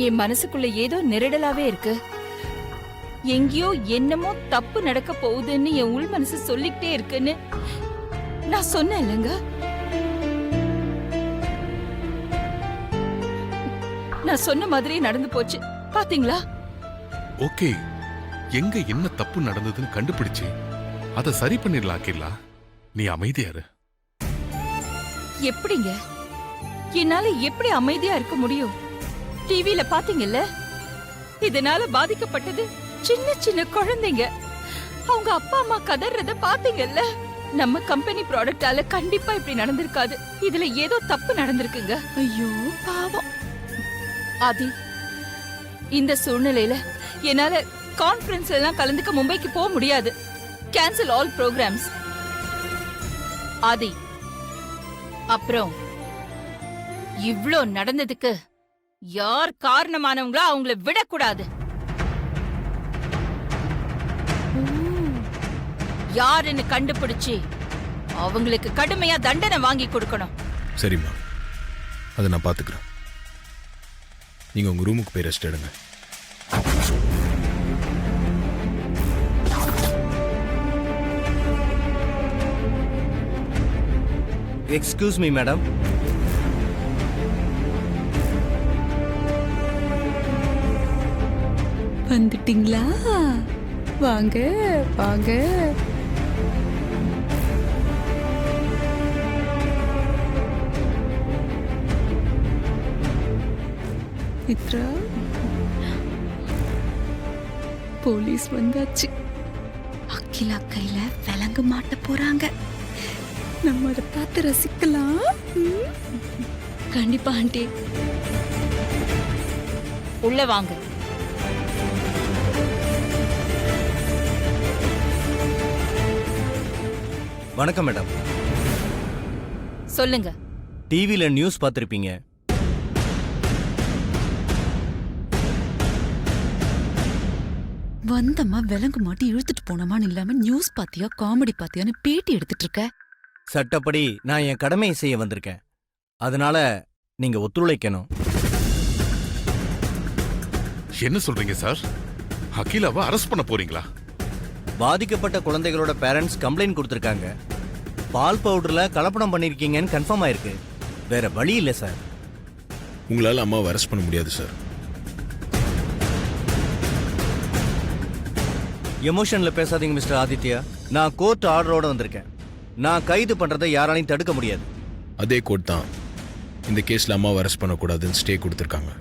என் மனசுக்குள்ள ஏதோ நெருடலாவே இருக்கு. எங்கேயோ என்னமோ தப்பு நடக்க போகுதுன்னு என் உள் மனசு சொல்லிக்கிட்டே இருக்குன்னு நான் சொன்னேன் இல்லைங்க. நான் சொன்ன மாதிரியே நடந்து போச்சு பாத்தீங்களா? ஓகே, எங்க என்ன தப்பு நடந்ததுன்னு கண்டுபிடிச்சு அத சரி பண்ணிடலாம். நீ அமைதியாரு. எப்படிங்க என்னால எப்படி அமைதியா இருக்க முடியும்? டிவில பாத்தீங்கல்ல, இதனால பாதிக்கப்பட்டது சின்ன சின்ன குழந்தைங்க. அவங்க அப்பா அம்மா கதறத பாத்தீங்கல்ல. நம்ம கம்பெனி ப்ராடக்டால கண்டிப்பா இப்படி நடந்திருக்காது. இதுல ஏதோ தப்பு நடந்திருக்குங்க. ஐயோ பாவம். ஆதி, இந்த சூழ்நிலையில என்னால கான்ஃபரன்ஸ்ல எல்லாம் கலந்துக்க மும்பைக்கு போக முடியாது. Cancel all programs. ஆதி, அப்புறம் இவ்ளோ நடந்ததுக்கு யார் காரணமானவங்களா அவங்கள விடக்கூடாது. யாருன்னு கண்டுபிடிச்சு அவங்களுக்கு கடுமையா தண்டனை வாங்கி கொடுக்கணும். சரிம்மா, அதை நான் பாத்துக்கிறேன். நீங்க உங்க ரூமுக்கு போய் ரெஸ்ட் எடுங்க. Excuse me madam. வந்துட்டீங்களா? வாங்க வாங்க. மித்ரா, போலீஸ் வந்தாச்சு. அகிலா கையில விலங்கு மாட்ட போறாங்க. நம்ம அதை பார்த்து ரசிக்கலாம். கண்டிப்பா ஆண்டி. உள்ள வாங்க. வணக்கம் மேடம். சொல்லுங்க. டிவில நியூஸ் பார்த்திருப்பீங்க. வந்தம்மா விலங்கு மாட்டி இழுத்துட்டு போனோமான்னு இல்லாம நியூஸ் பாத்தியா காமெடி பாத்தியான்னு பேட்டி எடுத்துட்டு இருக்க. சட்டப்படி நான் என் கடமையை செய்ய வந்திருக்கேன். அதனால நீங்க ஒத்துழைக்கணும். என்ன சொல்றீங்க சார்? அகிலாவை அரெஸ்ட் பண்ண போறீங்களா? பாதிக்கப்பட்ட குழந்தைகளோட பேரண்ட்ஸ் கம்ப்ளைண்ட் கொடுத்திருக்காங்க. பால் பவுடர்ல கலப்படம் பண்ணிருக்கீங்கன்னு கன்ஃபார்ம் ஆயிருக்கு. வேற வழி இல்ல சார். உங்களால அம்மாவை அரெஸ்ட் பண்ண முடியாது சார். எமோஷன்ல பேசாதீங்க மிஸ்டர் ஆதித்யா. நான் கோர்ட் ஆர்டரோட வந்திருக்கேன். நான் கைது பண்றதை யாராலையும் தடுக்க முடியாது. அதே கோர்ட் தான் இந்த கேஸ்ல அம்மாவை அரெஸ்ட் பண்ணக்கூடாதுன்னு ஸ்டே கொடுத்துருக்காங்க.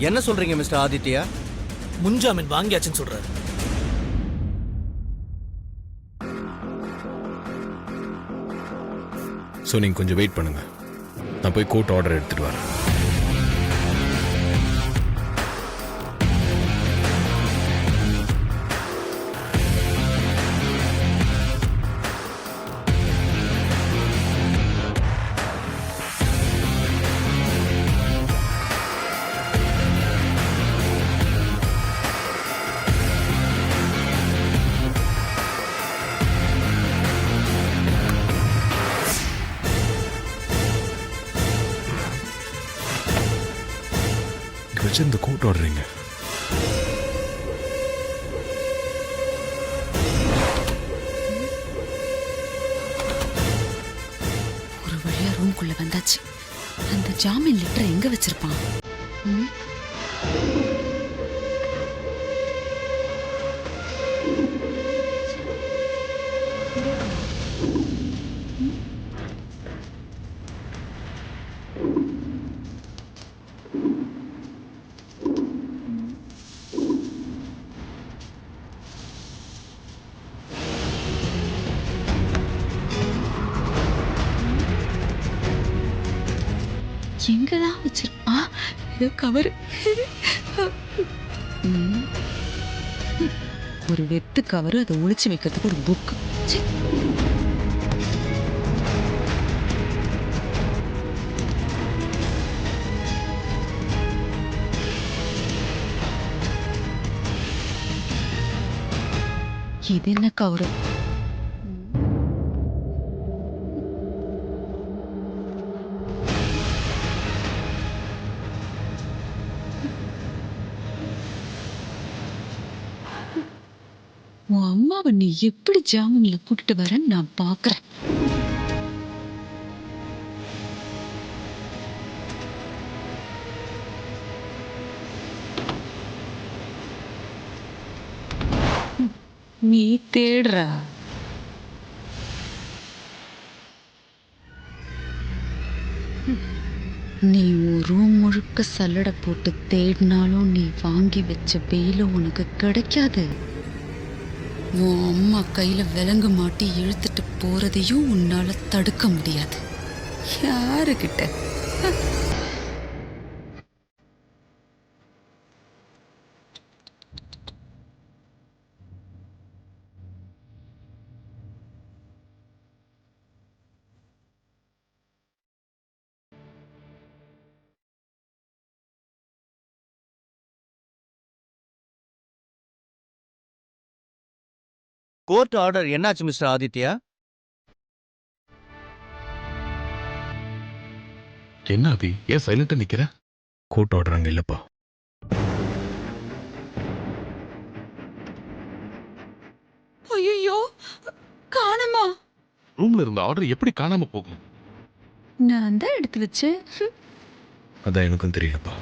என்ன சொல்றீங்க மிஸ்டர் ஆதித்யா? முன்ஜாமீன் வாங்கியாச்சுன்னு சொல்றாரு. ஸோ நீங்க கொஞ்சம் வெயிட் பண்ணுங்க. நான் போய் கோர்ட் ஆர்டர் எடுத்துட்டு வரேன். வச்சு இந்த கோர்ட் ஆர்டரிங்க. ஒரு வழியா ரூம்குள்ள வந்தாச்சு. அந்த ஜாமீன் லெட்டர் எங்க வச்சிருப்பான்? எங்கதான் வச்சிருப்பா? ஏதோ கவர். ஒரு வெத்து கவர், அதை ஒளிச்சு வைக்கிறதுக்கு ஒரு புக். இது என்ன கவரு? உன் அம்மாவை நீ எப்படி ஜாமீன்ல கூட்டிட்டு வரேன்னு நான் பாக்குறேன். நீ தேடுற. நீ ஒரு ரூம் முழுக்க சல்லடை போட்டு தேடினாலும் நீ வாங்கி வச்ச வெயில உனக்கு கிடைக்காது. உன் அம்மா கையில விலங்கு மாட்டி இழுத்துட்டு போறதையும் உன்னால தடுக்க முடியாது. யாருகிட்ட? கோர்ட் ஆர்டர் என்னாச்சு மிஸ்டர் ஆதித்யா? என்ன அபி, ஏன் சைலண்டா நிக்கிற? கோர்ட் ஆர்டர் அங்கே இல்லைப்பா. ஐயோ, காணுமா? ரூம்ல இருந்த ஆர்டர் எப்படி காணாம போகும்? நான் தான் எடுத்து வச்சேன். அதான் எனக்கும் தெரியலப்பா.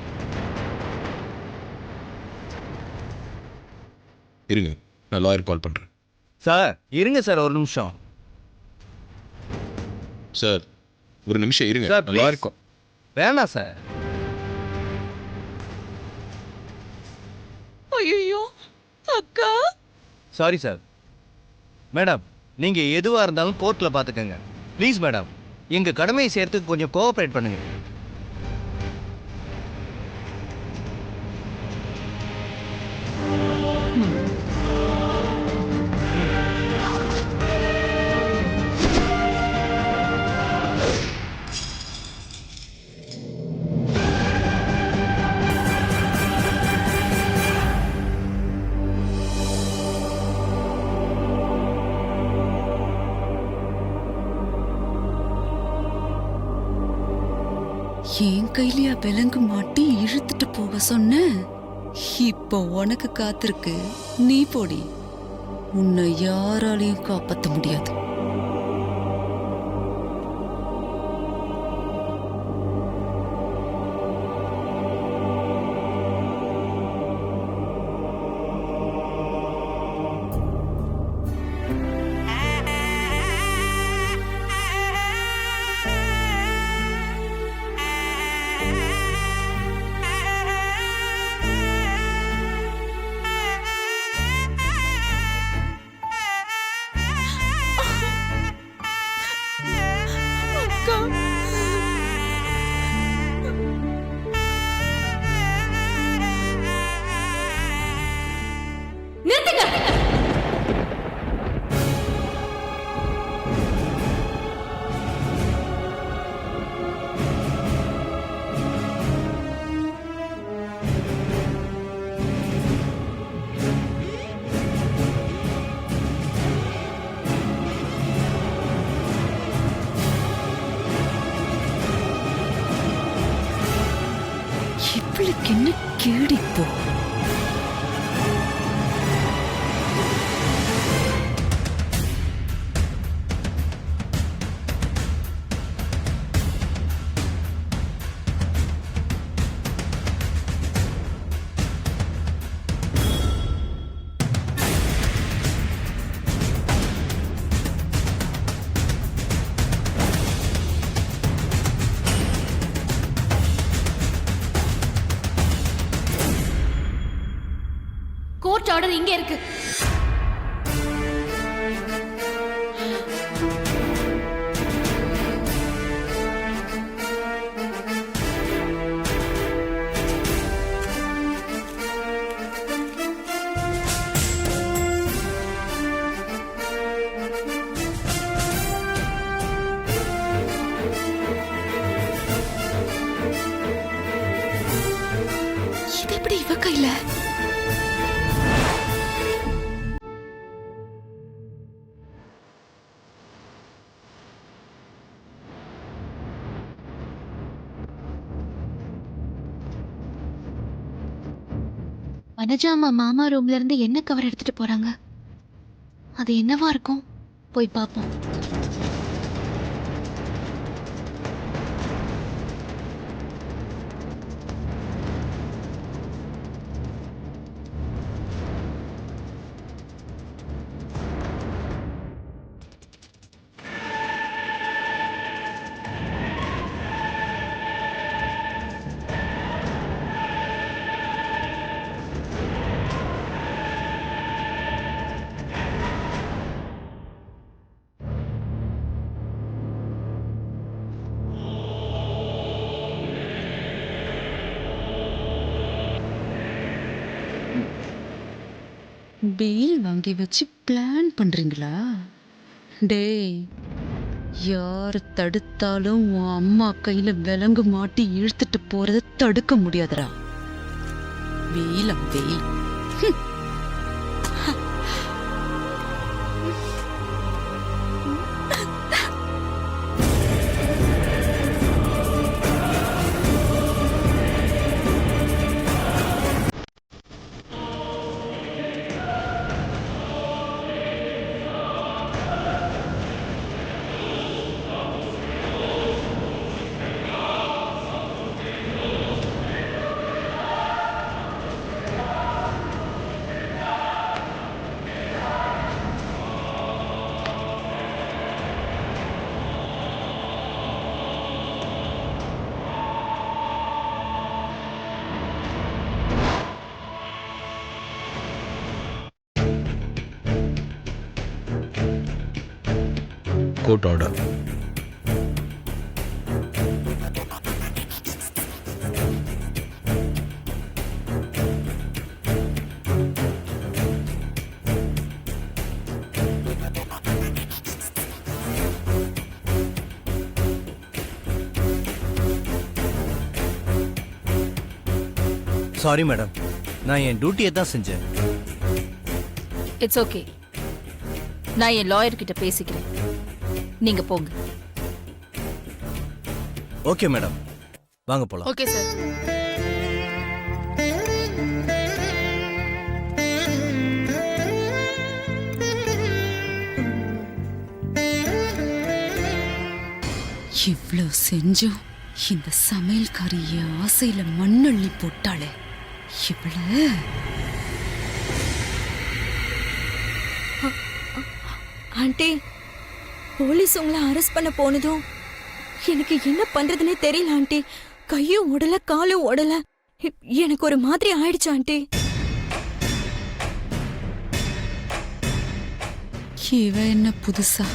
இருங்க, நான் லாயர் கால் பண்ணுறேன். சார் இருங்க சார், ஒரு நிமிஷம். சார் ஒரு நிமிஷம் இருங்க, சார், நான் லாயர் please. வேணாம் சார். ஐயோ அக்கா. Sorry sir. மேடம், நீங்க எதுவா இருந்தாலும் கோர்ட்ல பாத்துக்கங்க. ப்ளீஸ் மேடம், எங்க கடமையை சேர்த்துக்கு கொஞ்சம் கோஆபரேட் பண்ணுங்க. என் கையிலயா விலங்கு மாட்டி இழுத்துட்டு போக சொன்ன? இப்போ உனக்கு காத்திருக்கு. நீ போடி. உன்னை யாராலையும் காப்பாற்ற முடியாது. இவளுக்கு என்ன கேடிப்போ? கோர்ட் ஆர்டர் இங்கே இருக்கு. இது எப்படி இவ கையில? வனஜா அம்மா மாமா ரூம்ல இருந்து என்ன கவர் எடுத்துட்டு போறாங்க? அது என்னவா இருக்கும்? போய் பார்ப்போம். பெயில் வாங்கி வச்சு பிளான் பண்றீங்களா? டேய், யார் தடுத்தாலும் உன் அம்மா கையில விலங்கு மாட்டி இழுத்துட்டு போறத தடுக்க முடியாதுடா. வெயிலா வெயில். Court order. சாரி மேடம், நான் என் டியூட்டியை தான் செஞ்சேன். It's okay. நான் என் லாயர் கிட்ட பேசிக்கிறேன். நீங்க போங்க. ஓகே மேடம், வாங்க போலாம். Okay sir. இவ்ளோ செஞ்சும் இந்த சமையல்காரி என் ஆசையில மண்ணள்ளி போட்டாளே இவள. ஆண்டி, போலீஸ் உங்களை அரெஸ்ட் பண்ண போனதும் எனக்கு என்ன பண்றதுன்னே தெரியல ஆண்டி. கையும் உடல காலும் உடல, எனக்கு ஒரு மாதிரி ஆயிடுச்சு ஆண்டி. இவ என்ன புதுசா?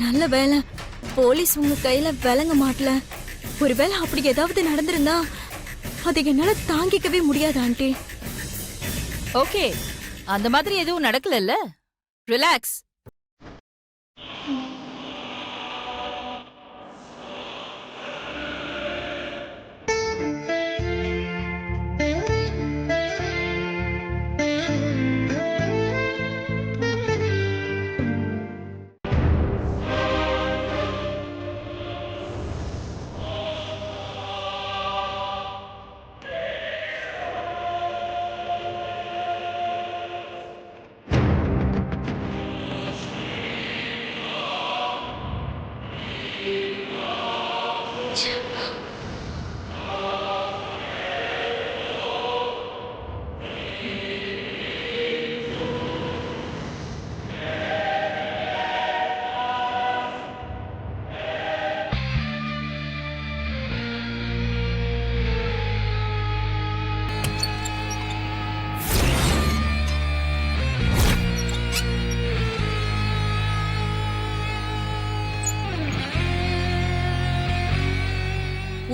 நல்ல வேலை போலீஸ் உங்க கையில விலங்க மாட்டல. ஒருவேளை அப்படி ஏதாவது நடந்திருந்தா அதை என்னால தாங்கிக்கவே முடியாது ஆண்டி. ஓகே, அந்த மாதிரி எதுவும் நடக்கலல்ல. ரிலாக்ஸ்.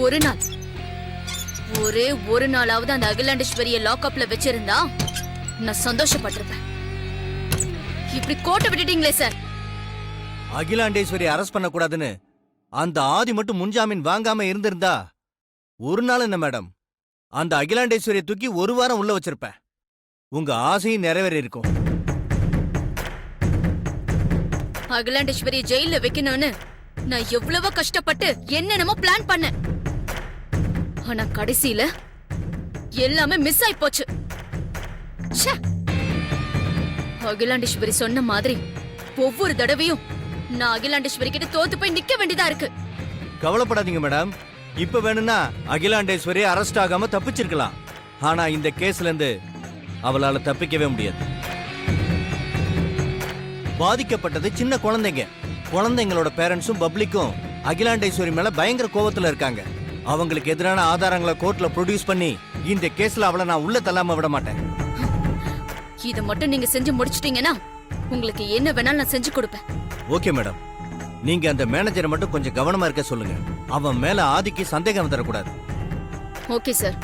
ஒரு நாள், ஒரே ஒரு நாளாவது அந்த அகிலாண்டேஸ்வரிய லாக்அப்ல வச்சிருந்தா நான் சந்தோஷப்பட்டிருப்பேன். இப்படி கோட்டை விட்டுட்டீங்களே சார். அகிலாண்டேஸ்வரி அரெஸ்ட் பண்ணக்கூடாதுன்னு அந்த ஆதி மட்டும் முன்ஜாமீன் வாங்காம இருந்திருந்தா ஒரு நாள் என்ன மேடம், அந்த அகிலாண்டேஸ்வரியை தூக்கி ஒரு வாரம் உள்ள வச்சிருப்பேன். உங்க ஆசையும் நிறைவேறி இருக்கும். அகிலாண்டேஸ்வரிய ஜெயில வைக்கணும்னு நான் எவ்வளவோ கஷ்டப்பட்டு என்னென்னமோ பிளான் பண்ணேன். ஆனா கடைசியில எல்லாமே மிஸ் ஆயி போச்சு. அகிலாண்டேஸ்வரி சொன்ன மாதிரி ஒவ்வொரு தடவையும் நான் அகிலாண்டேஸ்வரி கிட்ட தோத்து போய் நிக்க வேண்டியதா இருக்கு. கவலைப்படாதீங்க மேடம். இப்ப வேணும்னா அகிலாண்டேஸ்வரி அரெஸ்ட் ஆகாம தப்பிச்சிருக்கலாம். ஆனா இந்த கேஸ்ல இருந்து அவளால தப்பிக்கவே முடியாது. பாதிக்கப்பட்டது சின்ன குழந்தைங்க. குழந்தைங்களோட பேரண்ட்ஸும் பப்ளிக்கும் அகிலாண்டேஸ்வரி மேல பயங்கர கோவத்துல இருக்காங்க. அவங்களுக்கு எதிரான ஆதாரங்களை கோர்ட்ல ப்ரொடியூஸ் பண்ணி இந்த கேஸ்ல அவளை நான் உள்ள தள்ளாம விட மாட்டேன். இத மட்டும் நீங்க செஞ்சு முடிச்சிட்டீங்கன்னா உங்களுக்கு என்ன வேணாலும் நான் செஞ்சு கொடுப்பேன். Okay madam. நீங்க அந்த மேனேஜரை மட்டும் கொஞ்சம் கவனமா இருக்க சொல்லுங்க. அவன் மேல ஆதிக்கு சந்தேகம் தரக்கூடாது. ஓகே சார்,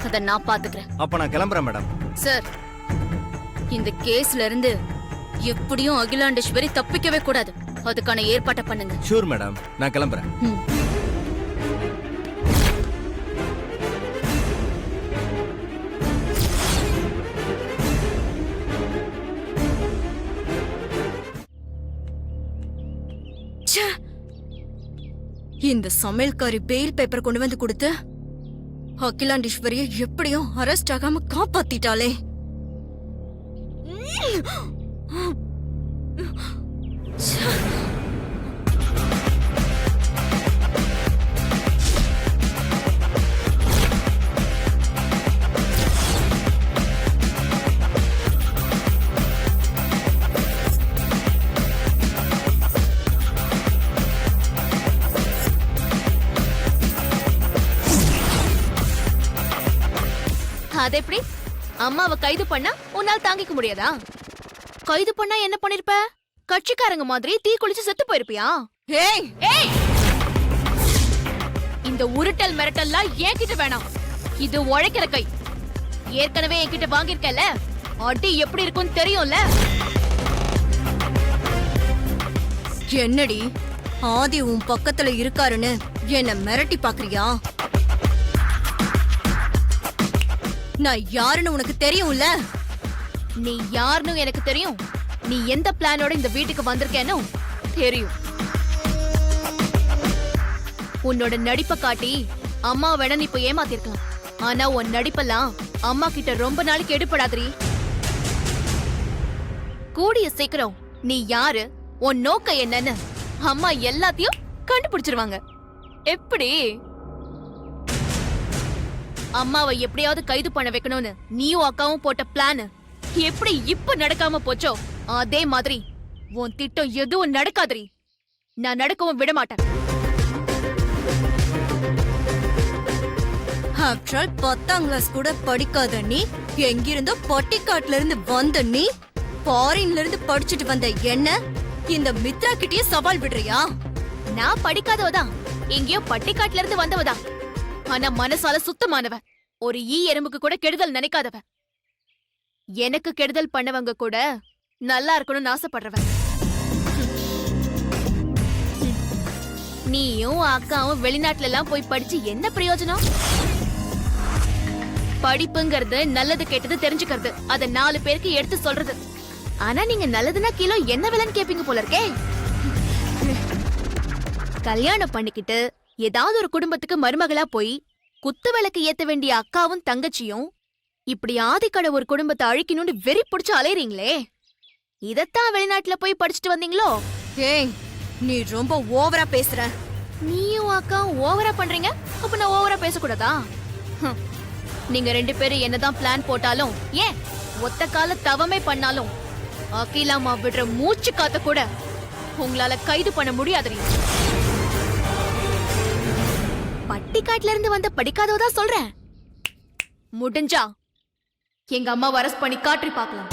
அத நான் பாத்துக்கிறேன். அப்ப நான் கிளம்புறேன் மேடம். சார், இந்த கேஸ்ல இருந்து எப்படியும் அகிலாண்டேஸ்வரி தப்பிக்கவே கூடாது. அதுக்கான ஏற்பாட்டை பண்ணுங்க. ஷூர் மேடம், நான் கிளம்புறேன். இந்த சமையல்காரி பெயில் பேப்பர் கொண்டு வந்து கொடுத்து அகிலாண்டேஸ்வரியை எப்படியும் அரெஸ்ட் ஆகாம காப்பாத்திட்டாளே. அது எப்படி? அம்மாவை கைது பண்ணா உன்னால் தாங்கிக்க முடியாதா? கைது பண்ணா என்ன பண்ணிருப்ப? கட்சிக்காரங்க மாதிரி தீ குளிச்சு செத்து போயிருப்பியா? ஏய் ஏய், இந்த உருட்டல் மிரட்டல்லாம் என்கிட்ட வேணாம். இது உழைக்கிற கை. ஏற்கனவே என்கிட்ட வாங்கிருக்கல, அடி எப்படி இருக்கும்னு தெரியும்ல. என்னடி ஆதி உன் பக்கத்துல இருக்காருன்னு என்ன மிரட்டி பாக்குறியா? நான் யாருன்னு உனக்கு தெரியும்ல. நீ யாருன்னு எனக்கு தெரியும். நீ எந்த பிளானோட இந்த வீட்டுக்கு வந்திருக்கேன்னு தெரியும். உன்னோட நடிப்பை காட்டி அம்மா வேணா நீ இப்ப ஏமாத்திருக்கலாம். ஆனா உன் நடிப்பெல்லாம் அம்மா கிட்ட ரொம்ப நாளைக்கு எடுபடாதீ. கூடிய சீக்கிரம் நீ யாரு, உன் நோக்கம் என்னன்னு அம்மா எல்லாத்தையும் கண்டுபிடிச்சிருவாங்க. எப்படி? அம்மாவை எப்படியாவது கைது பண்ண வைக்கணும்னு நீயும் அக்காவும் போட்ட பிளான் எப்படி இப்ப நடக்காம போச்சோ, அதே மாதிரி உன் திட்டம் எதுவும் நடக்காதீ. நான் நடக்கவும் விட மாட்டேன். ஆக்சுவல் 10ஆம் கிளாஸ் கூட படிக்காத நீ, எங்கிருந்தோ பட்டிக்காட்டுல இருந்து வந்த நீ, ஃபாரின்ல இருந்து படிச்சுட்டு வந்த என்ன இந்த மித்ரா கிட்டயே சவால் விடுறியா? நான் படிக்காதவதான், எங்கேயோ பட்டிக்காட்டுல இருந்து வந்தவதான். ஆனா மனசால சுத்தமானவ. ஒரு ஈ எறும்புக்கு கூட கெடுதல் நினைக்காதவ. எனக்கு கெடுதல் பண்ணவங்க கூட நல்லா இருக்கணும்னு ஆசைப்படுறவ. நீயும் அக்காவும் வெளிநாட்டுல எல்லாம் போய் படிச்சு என்ன பிரயோஜனம்? படிப்புங்கிறது நல்லது கெட்டது தெரிஞ்சுக்கிறது, அத 4 பேருக்கு எடுத்து சொல்றது. ஆனா நீங்க நல்லதுன்னா கிலோ என்ன விலைன்னு கேப்பீங்க போல இருக்கே. கல்யாணம் பண்ணிக்கிட்டு ஏதாவது ஒரு குடும்பத்துக்கு மருமகளா போய் குத்து விளக்கு ஏத்த வேண்டிய அக்காவும் தங்கச்சியும் இப்படி ஆதிக்கடை ஒரு குடும்பத்தை அழிக்கணும்னு வெறி பிடிச்சு அலையறீங்களே. இதத்தான் வெளிநாட்டுல போய் படிச்சுட்டு வந்தீங்களோ? ஏய், நீ ரொம்ப ஓவரா பேசுற. நீயும் அக்காவும் ஓவரா பண்றீங்க. அப்ப நான் ஓவரா பேசக்கூடாதா? நீங்க 2 பேரும் என்னதான் பிளான் போட்டாலும், ஏன் ஒத்த கால தவமே பண்ணாலும் அகிலாமா விடுற மூச்சு காத்த கூட உங்களால கைது பண்ண முடியாது. பட்டிக்காட்டுல இருந்து வந்த படிக்காதவதான் சொல்றேன். முடிஞ்சா எங்க அம்மா அரெஸ்ட் பண்ணி காட்டி பார்க்கலாம்.